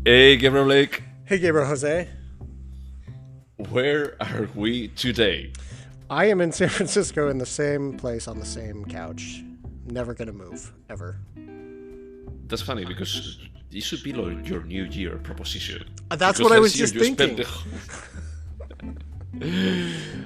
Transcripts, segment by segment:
Hey, Gabriel Lake, Hey, Gabriel Jose. where are we today? I am in San Francisco in the same place on the same couch. Never gonna move, ever. That's funny because it should be like your New Year proposition. That's Because what I was last year just you spent thinking.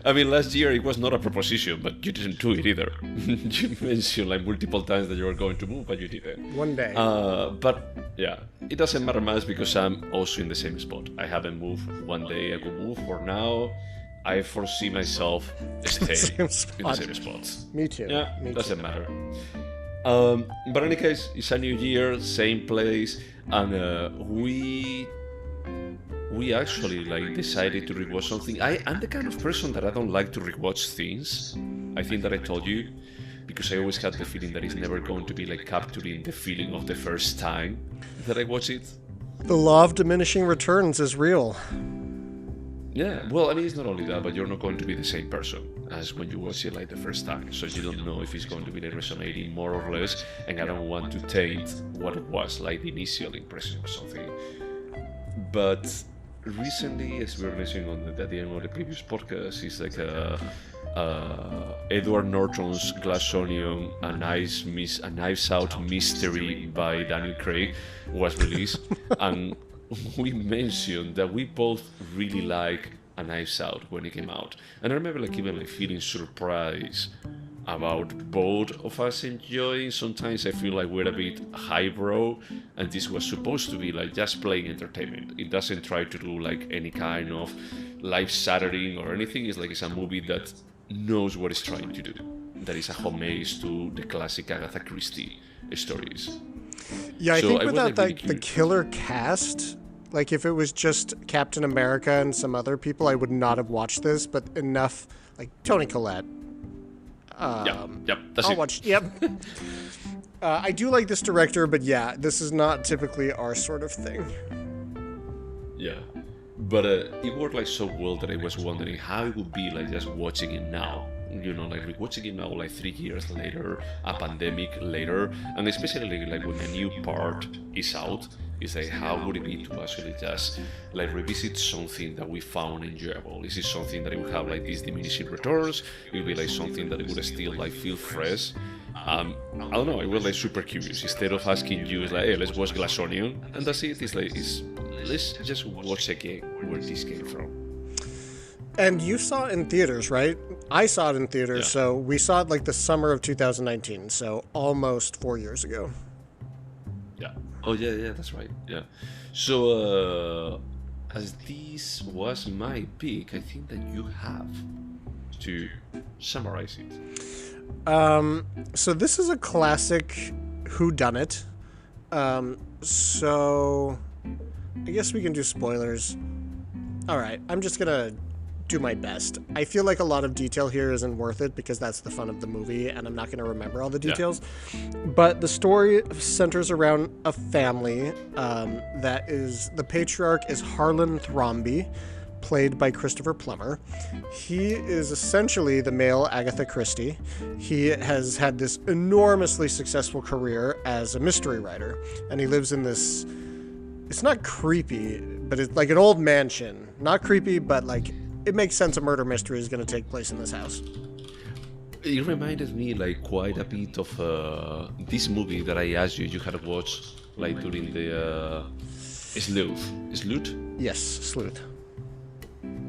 I mean, last year it was not a proposition, but you didn't do it either. You mentioned like multiple times that you were going to move, but you didn't. One day. But yeah, it doesn't matter much because I'm also in the same spot. I haven't moved. One day I could move. For now, I foresee myself staying Same in the spot. same spots. Me too. Yeah, Me doesn't too. matter. But in any case, it's a new year, same place, and we actually like decided to rewatch something. I'm the kind of person that I don't like to rewatch things. I think that I told you because I always had the feeling that it's never going to be like capturing the feeling of the first time that I watch it. The law of diminishing returns is real. Yeah, well, I mean, it's not only that, but you're not going to be the same person as when you watch it like the first time. So you don't know if it's going to be like resonating more or less, and I don't want to taint what it was like the initial impression or something. But recently, as we were mentioning at the end of the previous podcast, is like Edward Norton's Glass Onion, a Knives Out mystery by Daniel Craig was released, and we mentioned that we both really like A Knives Out when it came out, and I remember like even like feeling surprised about both of us enjoying. Sometimes I feel like we're a bit highbrow, and this was supposed to be like just plain entertainment. It doesn't try to do like any kind of life-shattering or anything. It's like it's a movie that knows what it's trying to do. That is a homage to the classic Agatha Christie stories. Yeah, I So think I was, without like, really that the curious. killer cast, like if it was just Captain America and some other people, I would not have watched this. But enough, like Toni Colette. Yep, that's I'll it. watch. Yep. I do like this director, but yeah, this is not typically our sort of thing. Yeah, but it worked like so well that I was wondering how it would be like just watching it now. You know, like rewatching it now, like 3 years later, a pandemic later, and especially like when a new part is out. It's like how would it be to actually just like revisit something that we found enjoyable? Is it something that it would have like these diminishing returns? It would be like something that it would still like feel fresh. I don't know. I was like super curious. Instead of asking you, it's like, hey, let's watch Glass Onion, and that's it. It's like, let's just watch again where this came from. And you saw it in theaters, right? I saw it in theaters, Yeah. so we saw it like the summer of 2019, so almost 4 years ago. Yeah. Oh yeah, that's right. Yeah. So as this was my pick, I think that you have to summarize it. So this is a classic whodunit. So I guess we can do spoilers. All right, I'm just gonna do my best. I feel like a lot of detail here isn't worth it because that's the fun of the movie, and I'm not gonna remember all the details. But the story centers around a family that is the patriarch is Harlan Thrombey, played by Christopher Plummer. He is essentially the male Agatha Christie. He has had this enormously successful career as a mystery writer, and he lives in this. It's not creepy, but it's like an old mansion. Not creepy, but like it makes sense a murder mystery is going to take place in this house. It reminded me like quite a bit of this movie that I asked you had watched like during the Sleuth. Yes, sleuth.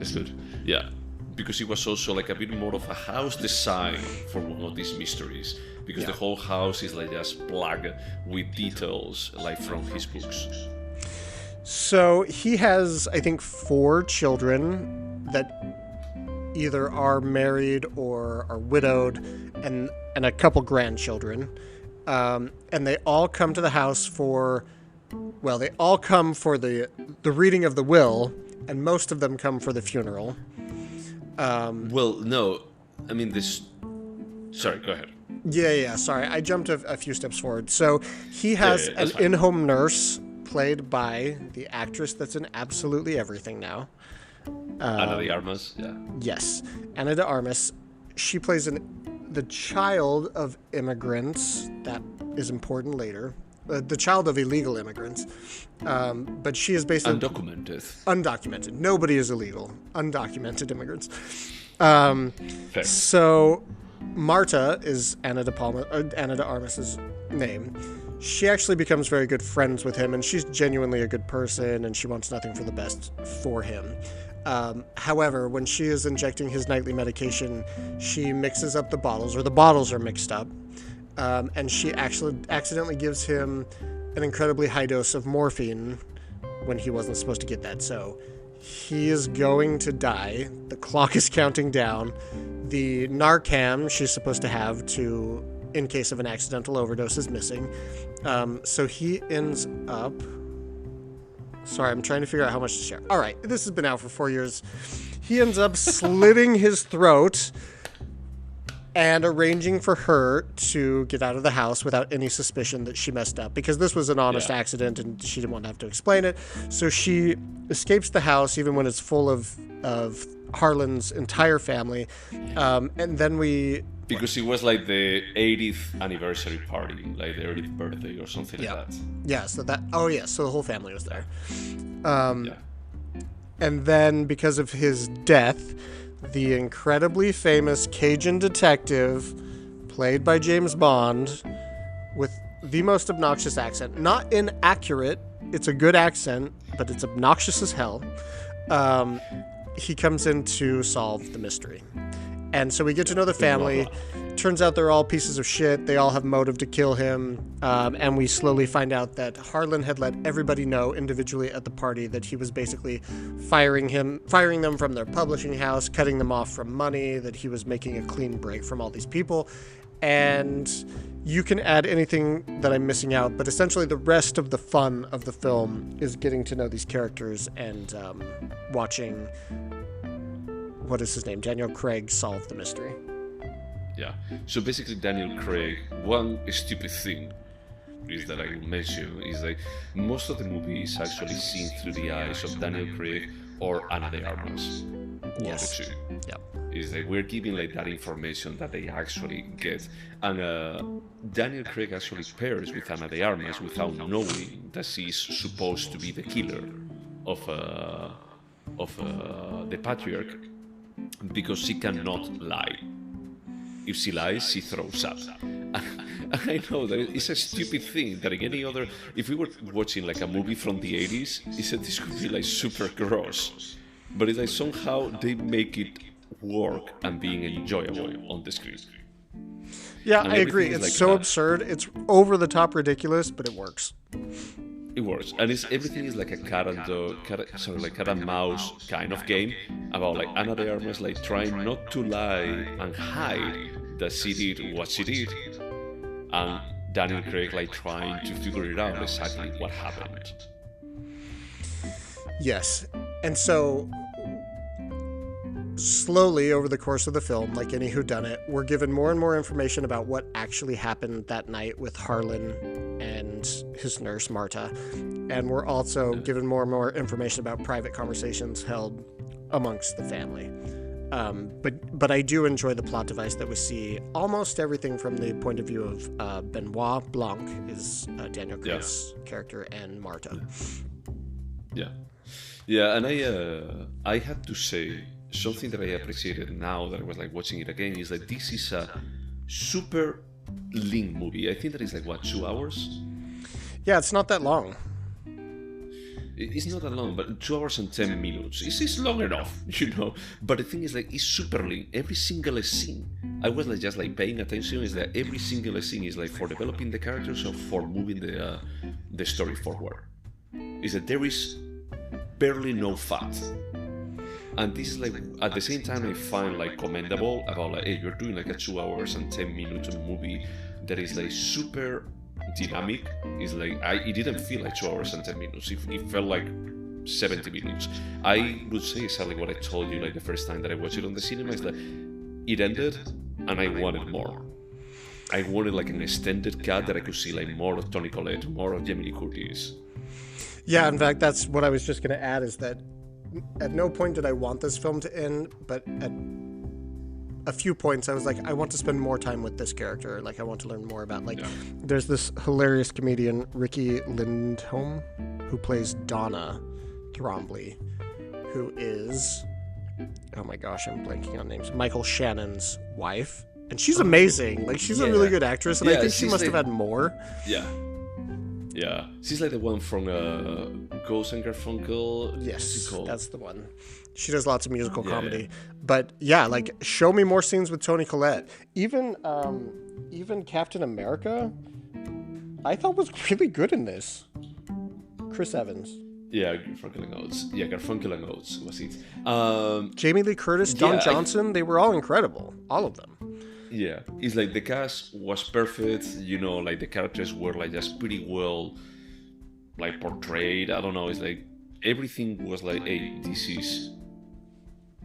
Sleuth. Yeah. Because it was also like a bit more of a house design for one of these mysteries. Because the whole house is like just plugged with details like from his books. So he has, I think, 4 children that either are married or are widowed, and a couple grandchildren. And they all come to the house for, well, they all come for the reading of the will, and most of them come for the funeral. Well, no. I mean, this. Sorry, go ahead. Yeah, sorry. I jumped a few steps forward. So he has Yeah, an that's fine. in-home nurse played by the actress that's in absolutely everything now. Anna de Armas, yeah. Yes, Anna de Armas. She plays the child of immigrants. That is important later. the child of illegal immigrants. But she is basically undocumented. Nobody is illegal. Undocumented immigrants. So Marta is Ana de Armas's name. She actually becomes very good friends with him, and she's genuinely a good person, and she wants nothing for the best for him. However, when she is injecting his nightly medication, she mixes up the bottles, or the bottles are mixed up, and she actually accidentally gives him an incredibly high dose of morphine when he wasn't supposed to get that. So he is going to die. The clock is counting down. The Narcan she's supposed to have in case of an accidental overdose is missing. So he ends up... Sorry, I'm trying to figure out how much to share. All right, this has been out for 4 years. He ends up slitting his throat and arranging for her to get out of the house without any suspicion that she messed up, because this was an honest accident and she didn't want to have to explain it. So she escapes the house even when it's full of Harlan's entire family. And then because it was like the 80th anniversary party, like the 80th birthday or something like that. Yeah, so the whole family was there. And then because of his death, the incredibly famous Cajun detective, played by James Bond, with the most obnoxious accent. Not inaccurate, it's a good accent, but it's obnoxious as hell. He comes in to solve the mystery. And so we get to know the family. Turns out they're all pieces of shit. They all have motive to kill him. And we slowly find out that Harlan had let everybody know individually at the party that he was basically firing them from their publishing house, cutting them off from money, that he was making a clean break from all these people. And you can add anything that I'm missing out, but essentially the rest of the fun of the film is getting to know these characters and watching... what is his name? Daniel Craig solve the mystery. Yeah. So basically, Daniel Craig, one stupid thing is that I will mention is like most of the movie is actually seen through the eyes of Daniel Craig or Ana de Armas. Yes. Yeah. Is like we're giving like that information that they actually get, and Daniel Craig actually pairs with Ana de Armas without knowing that she's supposed to be the killer of the patriarch, because she cannot lie. If she lies, she throws up. I know that it's a stupid thing that in any other... If we were watching like a movie from the 80s, this could be like super gross. But it's like somehow they make it work and being enjoyable on the screen. Yeah, I agree. It's like so absurd. It's over the top ridiculous, but it works. It works, and everything is like a cat and mouse kind of game about like Ana de Armas like trying not to lie and hide that she did what she did, and Daniel Craig like trying to figure it out exactly what happened. Yes, and so slowly over the course of the film, like any whodunit, we're given more and more information about what actually happened that night with Harlan and his nurse Marta, and we're also given more and more information about private conversations held amongst the family. But I do enjoy the plot device that we see almost everything from the point of view of Benoit Blanc is Daniel Craig's character, and Marta. Yeah, and I have to say something that I appreciated now that I was like watching it again is that this is a super lean movie. I think that it's like 2 hours? Yeah, it's not that long. It's not that long, but 2 hours and 10 minutes. It's long enough, you know. But the thing is like it's super lean. Every single scene, I was like just like paying attention, is that every single scene is like for developing the characters or for moving the story forward. Is that there is barely no fat. And this is like, at the same time, I find like commendable about like, hey, you're doing like a 2 hours and 10 minutes movie that is like super dynamic. It's like, it didn't feel like 2 hours and 10 minutes. It felt like 70 minutes. I would say exactly what I told you like the first time that I watched it on the cinema. Is like, it ended and I wanted more. I wanted like an extended cut that I could see like more of Toni Colette, more of Jamie Lee Curtis. Yeah, in fact, that's what I was just going to add, is that at no point did I want this film to end, but a few points I was like, I want to spend more time with this character. Like, I want to learn more about, like, there's this hilarious comedian, Ricky Lindholm, who plays Donna Thrombly, who is, oh my gosh, I'm blanking on names, Michael Shannon's wife. And she's amazing. Like, she's a really good actress, and I think she must have had more. Yeah. Yeah. She's like the one from Ghost and Garfunkel. Yes, that's the one. She does lots of musical comedy. But, yeah, like, show me more scenes with Toni Collette. Even Captain America, I thought was really good in this. Chris Evans. Yeah, Garfunkel and Oates. Yeah, Garfunkel and Oates was it. Jamie Lee Curtis, Don Johnson, they were all incredible. All of them. Yeah, it's like the cast was perfect, you know, like the characters were like just pretty well like portrayed. I don't know, it's like everything was like, hey, this is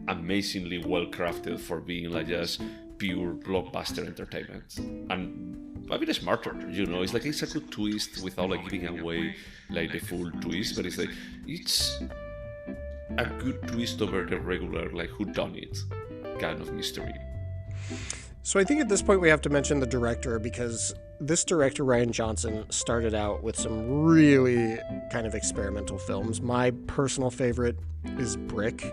amazingly well crafted for being like just pure blockbuster entertainment. And a bit smarter, you know, it's like it's a good twist without like giving away like the full twist, but it's like it's a good twist over the regular like whodunit kind of mystery. So I think at this point we have to mention the director, because this director, Rian Johnson, started out with some really kind of experimental films. My personal favorite is Brick,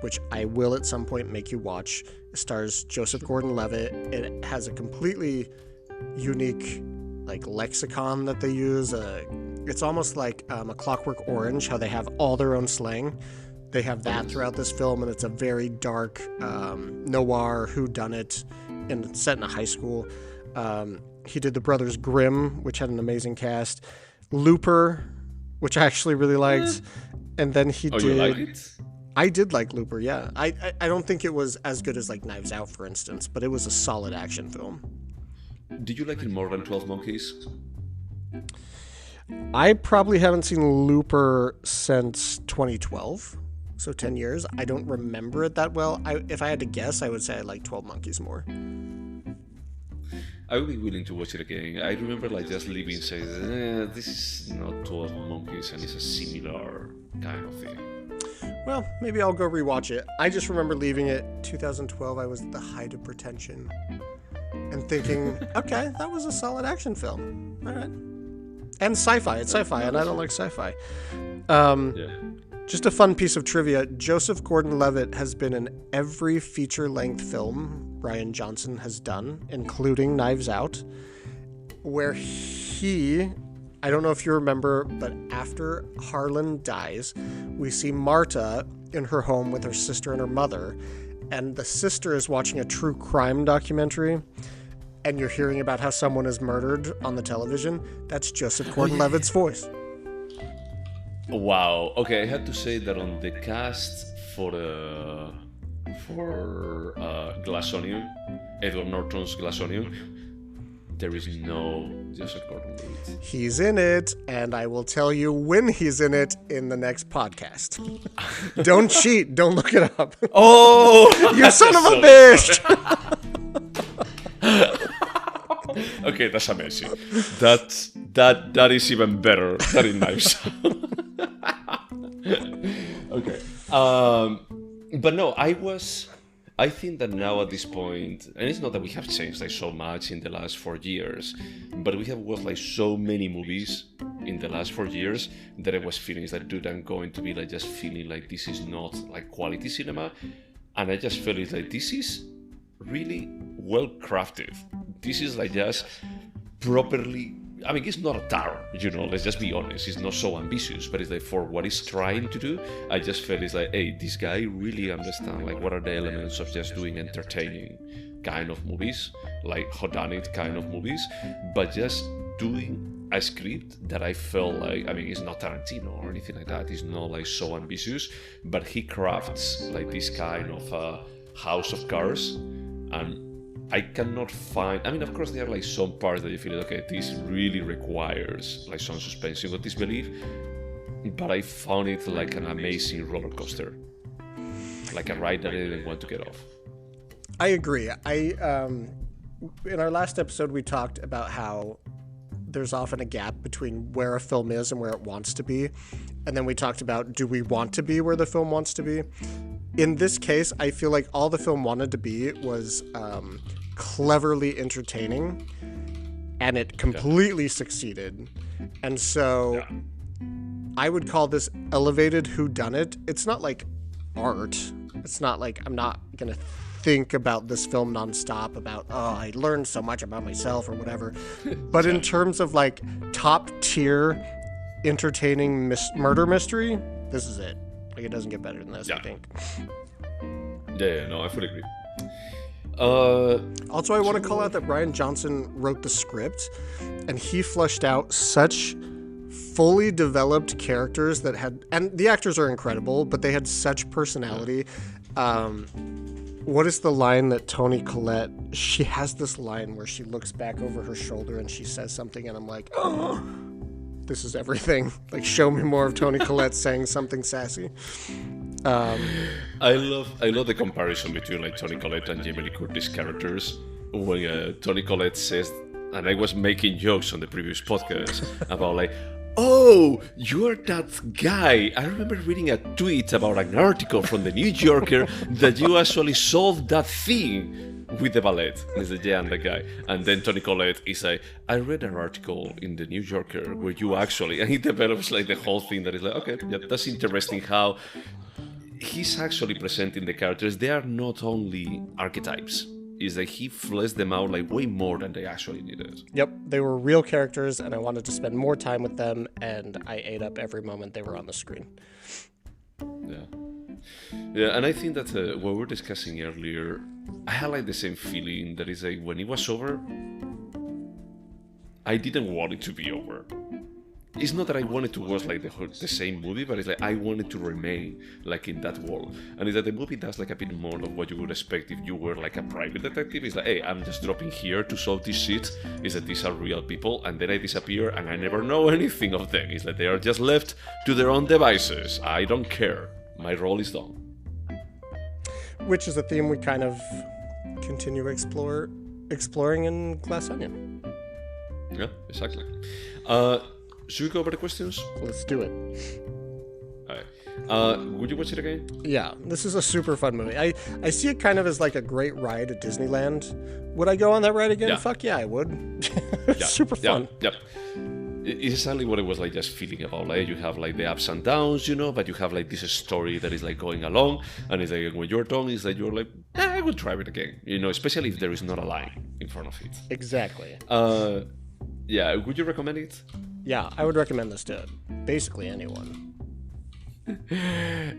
which I will at some point make you watch. It stars Joseph Gordon-Levitt. It has a completely unique like lexicon that they use. It's almost like A Clockwork Orange, how they have all their own slang. They have that throughout this film, and it's a very dark noir whodunit, and set in a high school. He did The Brothers Grimm, which had an amazing cast. Looper, which I actually really liked. And then he did... You liked it? I did like Looper, yeah. I don't think it was as good as like Knives Out, for instance, but it was a solid action film. Did you like it more than 12 Monkeys? I probably haven't seen Looper since 2012. So 10 years. I don't remember it that well. If I had to guess, I would say I like 12 Monkeys more. I would be willing to watch it again. I remember like just leaving saying, this is not 12 Monkeys and it's a similar kind of thing. Well, maybe I'll go rewatch it. I just remember leaving it 2012. I was at the height of pretension and thinking, okay, that was a solid action film. All right. And sci-fi. It's sci-fi, and I don't like sci-fi. Just a fun piece of trivia. Joseph Gordon-Levitt has been in every feature-length film Rian Johnson has done, including Knives Out, where he, I don't know if you remember, but after Harlan dies, we see Marta in her home with her sister and her mother, and the sister is watching a true crime documentary, and you're hearing about how someone is murdered on the television. That's Joseph Gordon-Levitt's voice. Wow. Okay, I had to say that on the cast for Glass Onion, Edward Norton's Glass Onion, there is no Joseph Gordon-Levitt. He's in it, and I will tell you when he's in it in the next podcast. Don't cheat. Don't look it up. Oh, you son of a bitch! Okay, that's amazing. That is even better than in Knives Out. Okay. But no, I think that now at this point, and it's not that we have changed like so much in the last 4 years, but we have watched like so many movies in the last 4 years that I was feeling like, dude, I'm going to be like just feeling like this is not like quality cinema, and I just felt it's like this is really well crafted. This is like just properly. I mean, it's not a tower, you know, let's just be honest. It's not so ambitious, but it's like for what it's trying to do, I just felt it's like, hey, this guy really understands, like, what are the elements of just doing entertaining kind of movies, like whodunit kind of movies, but just doing a script that I felt like, I mean, it's not Tarantino or anything like that. It's not, like, so ambitious, but he crafts, like, this kind of house of cards, and I cannot find. I mean, of course, there are like some parts that you feel okay, this really requires like some suspension of disbelief, but I found it like an amazing roller coaster, like a ride that I didn't want to get off. I agree. In our last episode, we talked about how there's often a gap between where a film is and where it wants to be, and then we talked about, do we want to be where the film wants to be? in this case, I feel like all the film wanted to be was cleverly entertaining, and it completely succeeded. And so I would call this elevated whodunit. It's not like art. It's not like I'm not going to think about this film nonstop about, I learned so much about myself or whatever. But in terms of like top tier entertaining murder mystery, this is it. Like, it doesn't get better than this, I think. Yeah, no, I fully agree. Also, I want to call out that Rian Johnson wrote the script, and he fleshed out such fully developed characters that had, and the actors are incredible, but they had such personality. What is the line that Toni Colette, she has this line where she looks back over her shoulder and she says something, and I'm like, oh, this is everything. Like, show me more of Toni Collette saying something sassy. I love the comparison between like Toni Collette and Jamie Lee Curtis characters. When Toni Collette says, and I was making jokes on the previous podcast about like, oh, you're that guy. I remember reading a tweet about an article from the New Yorker that you actually solved that thing with the ballet. And it's like, yeah, I'm the guy. And then Toni Collette is like, I read an article in the New Yorker where you actually, and he develops like the whole thing that is like, okay, yeah, that's interesting how he's actually presenting the characters. They are not only archetypes. Is that he fleshed them out like way more than they actually needed. Yep, they were real characters, and I wanted to spend more time with them, and I ate up every moment they were on the screen. Yeah, and I think that what we were discussing earlier, I had like the same feeling that is like when it was over, I didn't want it to be over. It's not that I wanted to watch like the same movie, but it's like I wanted to remain like in that world. And it's that the movie does like a bit more of what you would expect if you were like a private detective. It's like, hey, I'm just dropping here to solve this shit. Is that these are real people, and then I disappear and I never know anything of them. It's like they are just left to their own devices. I don't care. My role is done. Which is a theme we kind of continue exploring in Glass Onion. Yeah, exactly. Should we go over the questions? Let's do it. Alright. Would you watch it again? Yeah, this is a super fun movie. I see it kind of as like a great ride at Disneyland. Would I go on that ride again? Yeah. Fuck yeah, I would. Super fun. Yeah. It's exactly what it was like just feeling about. Like you have like the ups and downs, but you have like this story that is like going along, and it's like when you're done, it's like you're like, I will try it again. Especially if there is not a line in front of it. Exactly. Yeah, would you recommend it? Yeah, I would recommend this to basically anyone.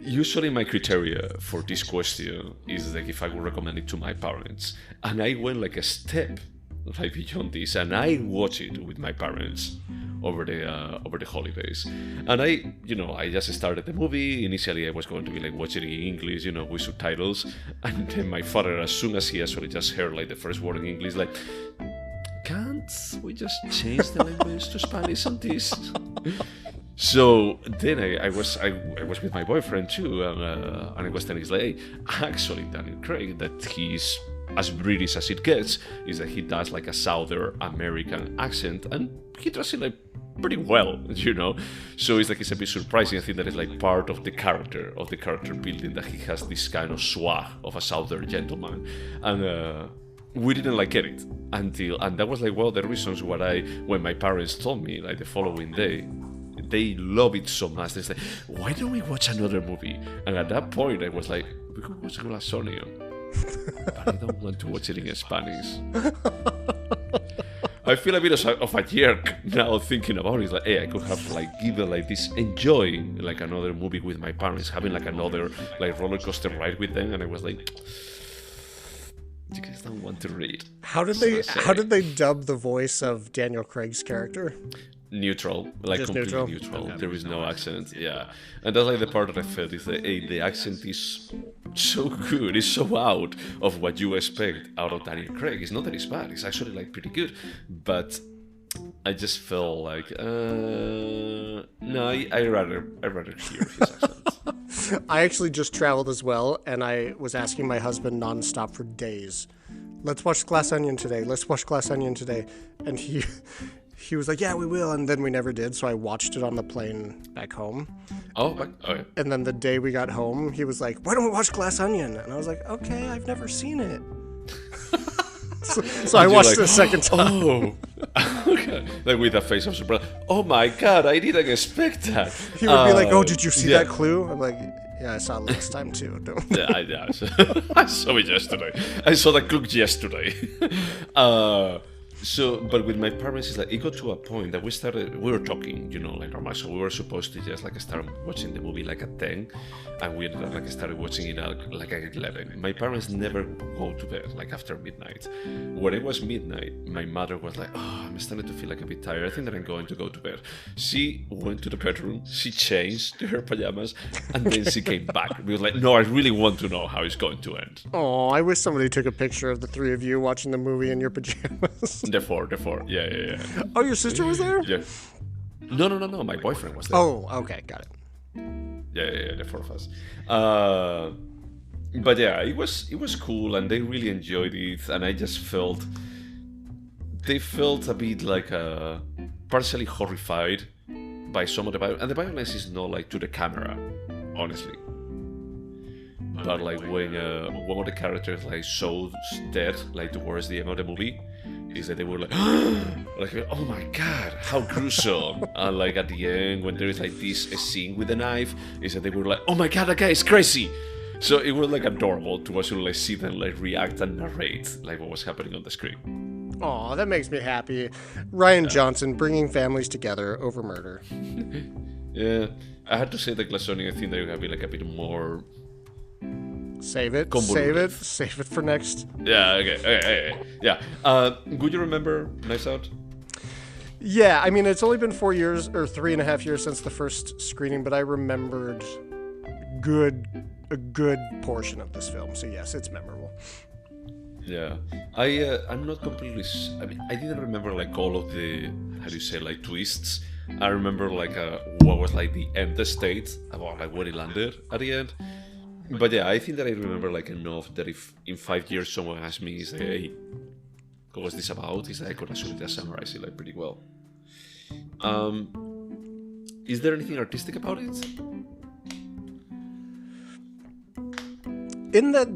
Usually my criteria for this question is like if I would recommend it to my parents. And I went like a step like beyond this, and I watched it with my parents over the holidays. And I just started the movie. Initially I was going to be like watching it in English, with subtitles. And then my father, as soon as he actually just heard like the first word in English, like, can't we just change the language to Spanish on this? So then I was with my boyfriend too, and I was telling him, like, hey, actually Daniel Craig, that he's as British as it gets, is that he does like a Southern American accent, and he does it like pretty well, So it's like it's a bit surprising. I think that is like part of the character building, that he has this kind of swag of a Southern gentleman, and we didn't like get it and that was like one of the reasons when my parents told me like the following day. They love it so much. They say, why don't we watch another movie? And at that point I was like, we could watch Glass Onion, but I don't want to watch it in Spanish. I feel a bit of a jerk now thinking about it. It's like, hey, I could have like given like this, enjoying like another movie with my parents, having like another like roller coaster ride with them, and I was like, you guys don't want to read. How did they dub the voice of Daniel Craig's character? Neutral, like just completely neutral. Okay. There is no accent, yeah. And that's like the part that I felt is that, hey, the accent is so good, it's so out of what you expect out of Daniel Craig. It's not that it's bad, it's actually like pretty good, but I just felt like, no, I rather hear his accent. I actually just traveled as well, and I was asking my husband nonstop for days, let's watch Glass Onion today, and he was like, yeah, we will, and then we never did, so I watched it on the plane back home. Okay. And then the day we got home, he was like, why don't we watch Glass Onion? And I was like, okay, I've never seen it. so I watched it a second time. Oh, okay. Like with a face of surprise. Oh my god, I didn't expect that. He would be like, oh, did you see that clue? I'm like, yeah, I saw it last time too. I saw it yesterday. I saw the clue yesterday. But with my parents, it's like, it got to a point that we were talking, like normal. So we were supposed to just like start watching the movie like at 10, and we ended up like started watching it like at 11. My parents never go to bed like after midnight. When it was midnight, my mother was like, oh, I'm starting to feel like a bit tired. I think that I'm going to go to bed. She went to the bedroom, she changed to her pajamas, and then she came back. We was like, no, I really want to know how it's going to end. Oh, I wish somebody took a picture of the three of you watching the movie in your pajamas. The four. Yeah. Oh, your sister was there? Yeah. No. My boyfriend was there. Oh, okay, got it. Yeah, the four of us. But yeah, it was cool, and they really enjoyed it, and I just felt they felt a bit like partially horrified by some of the violence, and the violence is not like to the camera, honestly. But like when one of the characters like shows dead like towards the end of the movie, is that they were like, oh my god, how gruesome. And like at the end, when there is like this scene with a knife, is that they were like, oh my god, that guy is crazy. So it was like adorable to actually like see them like react and narrate like what was happening on the screen. Aw, that makes me happy. Rian Johnson bringing families together over murder. Yeah, I had to say that Glass Onion, I think they would have been like a bit more. Save it for next. Yeah, okay. Yeah. Would you remember Knives Out? Yeah, I mean, it's only been 4 years or 3.5 years since the first screening, but I remembered a good portion of this film. So yes, it's memorable. Yeah, I'm not completely. I mean, I didn't remember like all of the how do you say like twists. I remember like what was like the end state about like where it landed at the end. But yeah, I think that I remember like enough that if in 5 years someone asks me, say, hey, what was this about? Is I could actually just summarize it like pretty well. Is there anything artistic about it? In that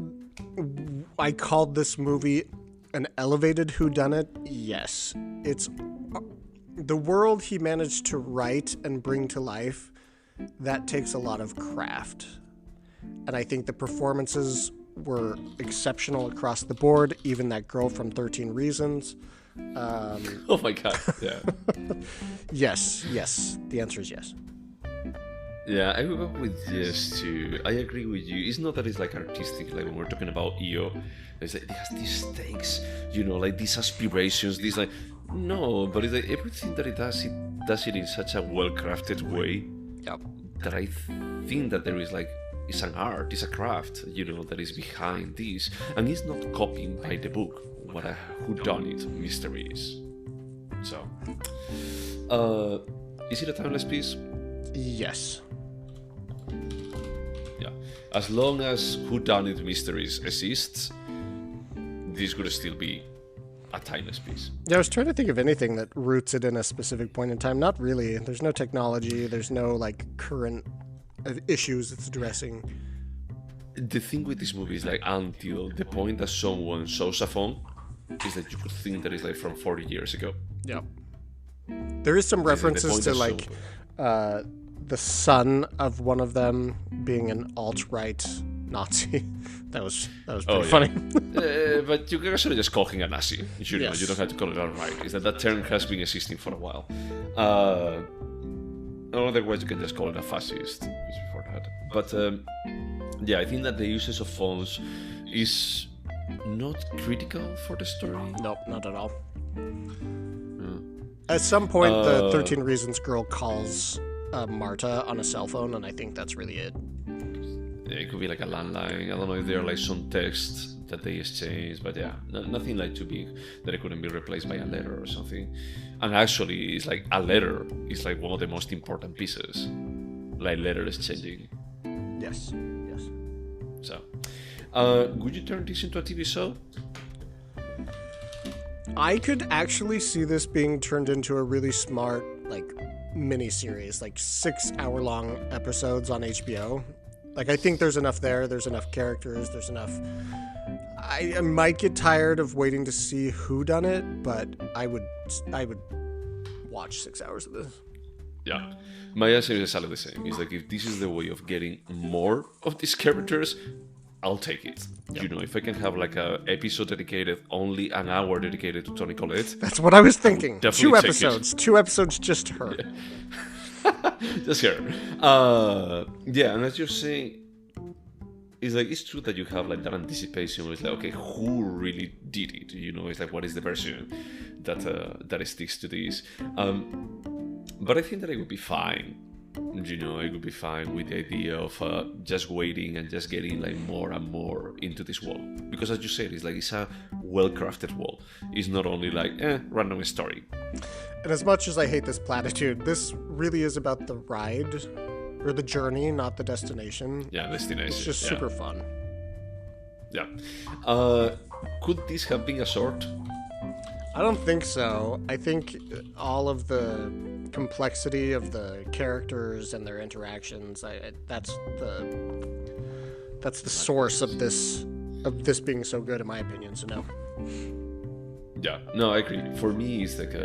I called this movie an elevated whodunit, yes. It's the world he managed to write and bring to life, that takes a lot of craft. And I think the performances were exceptional across the board, even that girl from 13 Reasons. Oh my god, yeah. Yes, the answer is yes. Yeah, I will go with yes too. I agree with you. It's not that it's like artistic, like when we're talking about EO, it's like it has these stakes, like these aspirations, these like no, but it's like everything that it does it in such a well-crafted way. Yep. That I think that there is like it's an art, it's a craft, that is behind this, and it's not copying by the book what a whodunit mystery is. So, is it a timeless piece? Yes. Yeah. As long as whodunit mysteries exists, this could still be a timeless piece. Yeah, I was trying to think of anything that roots it in a specific point in time. Not really. There's no technology. There's no like current issues it's addressing. The thing with this movie is like until the point that someone shows a phone is that you could think that it's like from 40 years ago. Yeah. There is some references to like the son of one of them being an alt-right Nazi. That was pretty funny. But you can actually just call him a Nazi. You don't have to call it alt-right. Is that term has been existing for a while. Otherwise, you can just call it a fascist before that. But yeah, I think that the uses of phones is not critical for the story. Nope, not at all. At some point, the 13 Reasons girl calls Marta on a cell phone, and I think that's really it. Yeah, it could be like a landline. I don't know if there are like some texts that they exchange, but yeah, nothing like too big that it couldn't be replaced by a letter or something. And actually, it's like a letter is like one of the most important pieces, like letter exchanging. Yes. So, would you turn this into a TV show? I could actually see this being turned into a really smart, like, mini-series, like 6-hour-long episodes on HBO. Like, I think there's enough there. There's enough characters. There's enough. I might get tired of waiting to see who done it, but I would watch 6 hours of this. Yeah. My answer is exactly the same. It's like, if this is the way of getting more of these characters, I'll take it. You know, if I can have like a episode dedicated, only an hour dedicated to Toni Colette. That's what I was thinking. Definitely 2 episodes. 2 episodes just her. Yeah. Just her. Yeah, and as you're saying, it's like, it's true that you have like that anticipation. It's like, okay, who really did it? You know, it's like, what is the version that sticks to this? But I think that it would be fine. You know, it would be fine with the idea of just waiting and just getting like more and more into this world. Because as you said, it's like, it's a well-crafted world. It's not only like, random story. And as much as I hate this platitude, this really is about the ride or the journey, not the destination. Yeah, destination. It's just super fun. Yeah. Could this have been a short? I don't think so. I think all of the complexity of the characters and their interactions, that's the source of this being so good, in my opinion. So no. Yeah, no, I agree. For me, it's like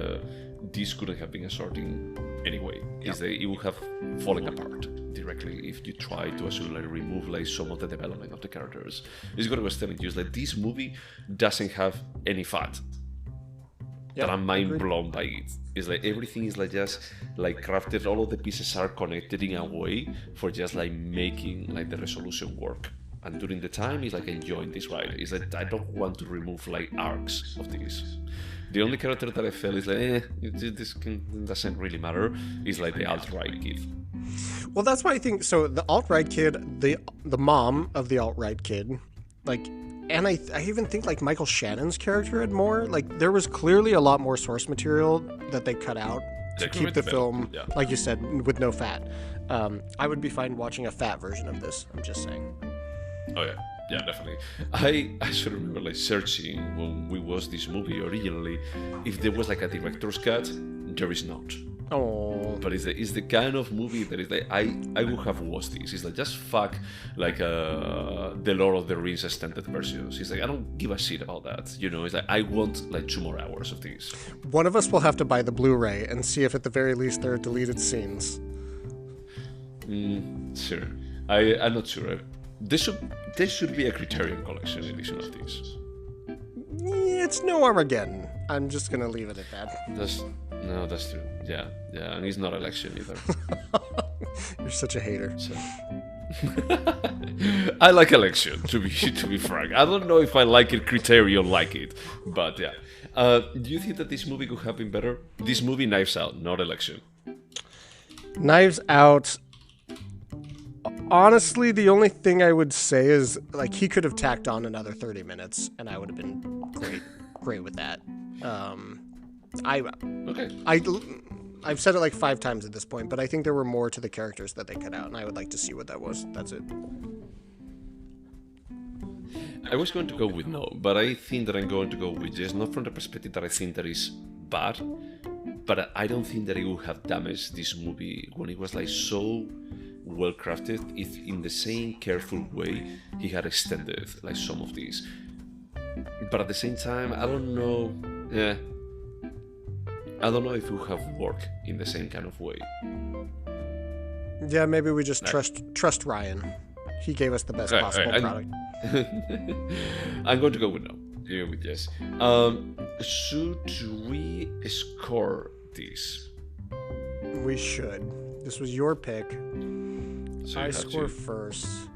this couldn't have been a sorting anyway. It's that it would have fallen apart directly if you try to actually like remove like some of the development of the characters. It's what I was telling you. It's like, this movie doesn't have any fat. That I'm mind blown by it. It's like everything is like just like crafted. All of the pieces are connected in a way for just like making like the resolution work. And during the time, it's like enjoying this ride. It's like, I don't want to remove like arcs of this. The only character that I felt is like, this doesn't really matter. Is like the alt-right kid. Well, that's why I think so. The alt-right kid, the mom of the alt-right kid, like. And I even think like Michael Shannon's character had more. Like, there was clearly a lot more source material that they cut out to keep the film, like you said, with no fat. I would be fine watching a fat version of this. I'm just saying. Oh yeah, definitely. I should remember like searching when we watched this movie originally if there was like a director's cut. There is not. Oh. But it's the kind of movie that is like, I would have watched this. It's like, just fuck like the Lord of the Rings extended versions. It's like, I don't give a shit about that. You know, it's like, I want like 2 more hours of this. One of us will have to buy the Blu-ray and see if at the very least there are deleted scenes. Sure. I'm not sure. There should be a Criterion Collection edition of this. It's no Armageddon. I'm just gonna leave it at that. That's true. Yeah, and it's not election either. You're such a hater. So. I like election, to be frank. I don't know if I like it, Criterion like it, but yeah. Do you think that this movie could have been better? This movie, Knives Out, not election. Knives Out. Honestly, the only thing I would say is like he could have tacked on another 30 minutes, and I would have been great with that. I've said it like 5 times at this point, but I think there were more to the characters that they cut out, and I would like to see what that was. That's it. I was going to go with no, but I think that I'm going to go with yes, not from the perspective that I think that is bad, but I don't think that it would have damaged this movie when it was like so well crafted. If in the same careful way he had extended like some of these, but at the same time, I don't know. Yeah. I don't know if it would have worked in the same kind of way. Yeah, maybe we just trust Ryan. He gave us the best possible product. I'm going to go with no. Yeah, with yes. Should we score this? We should. This was your pick. So I score first.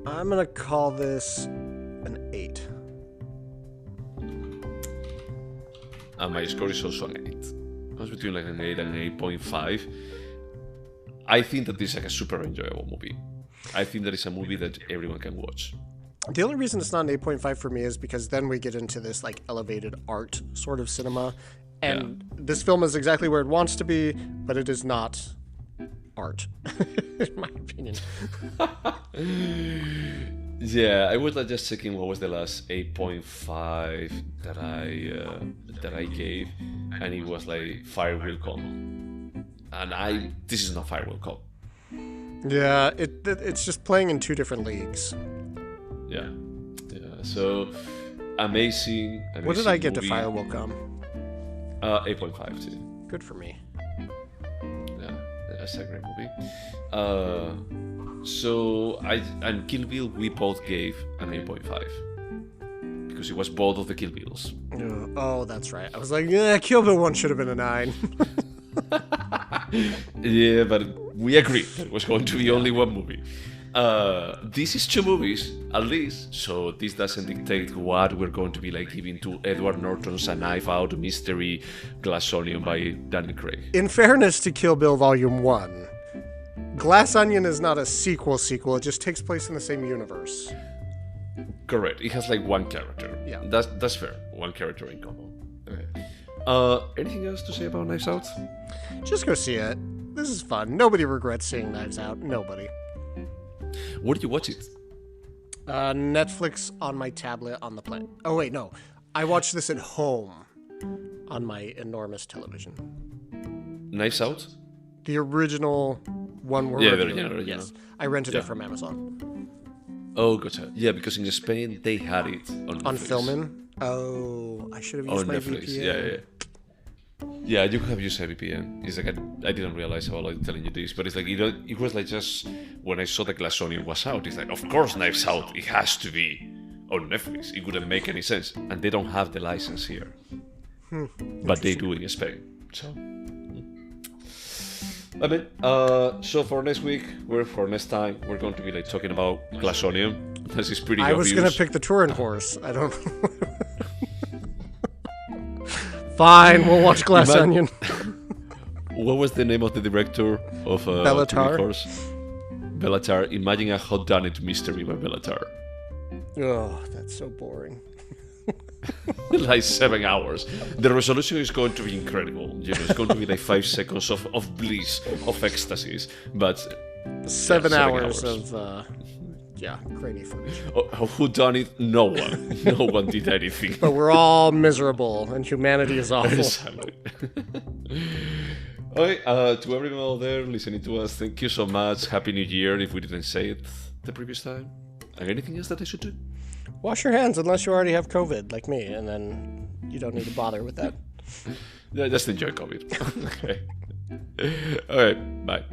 I'm gonna call this an 8. My score is also an 8. I was between like an 8 and an 8.5. I think that this is like a super enjoyable movie. I think that it's a movie that everyone can watch. The only reason it's not an 8.5 for me is because then we get into this like elevated art sort of cinema. And this film is exactly where it wants to be, but it is not art, in my opinion. Yeah, I was like just checking what was the last 8.5 that I gave, and it was like Fire Will Come, and this is not Fire Will Come. Yeah, it's just playing in two different leagues. Yeah. So amazing. What did I get movie. to Fire Will Come? 8.5 too. Good for me. Yeah, that's a great movie. So and Kill Bill we both gave an 8.5 because it was both of the Kill Bills. Oh, that's right. I was like, yeah, Kill Bill 1 should have been a 9. Yeah, but we agreed it was going to be only one movie. This is 2 movies, at least, so this doesn't dictate what we're going to be like giving to Edward Norton's A Knife Out mystery Glass Onion by Daniel Craig. In fairness to Kill Bill Volume 1, Glass Onion is not a sequel, it just takes place in the same universe. Correct, it has like one character. Yeah. That's fair, one character in common. Okay. Anything else to say about Knives Out? Just go see it. This is fun. Nobody regrets seeing Knives Out. Nobody. Where did you watch it? Netflix on my tablet on the plane. Oh, wait, no. I watched this at home on my enormous television. Knives Out? The original one we're reviewing. Yes. I rented it from Amazon. Oh, gotcha. Yeah, because in Spain they had it on Netflix. On Filmin? Oh, I should have used my Netflix. VPN. Yeah. Yeah, you could have used a VPN. It's like I didn't realize how I was telling you this, but it's like it was like just when I saw the Glass Onion was out, it's like of course Knives Out, it has to be on Netflix. It wouldn't make any sense, and they don't have the license here, but they do in Spain. So, I mean, so for next week, for next time, we're going to be like talking about Glass Onion. This is pretty. I obvious. was gonna pick the Turin horse. I don't. Fine, we'll watch Glass Onion. What was the name of the director of Bellatar? Bellatar. Imagine a whodunit mystery by Bellatar. Oh, that's so boring. Like 7 hours. The resolution is going to be incredible. It's going to be like 5 seconds of bliss, of ecstasies, but 7 hours of grainy footage. Who done it? No one. No one did anything. But we're all miserable, and humanity is awful. Exactly. Okay, to everyone out there listening to us, thank you so much. Happy New Year, if we didn't say it the previous time. And anything else that I should do? Wash your hands unless you already have COVID, like me, and then you don't need to bother with that. Yeah, just enjoy COVID. Okay. All right, bye.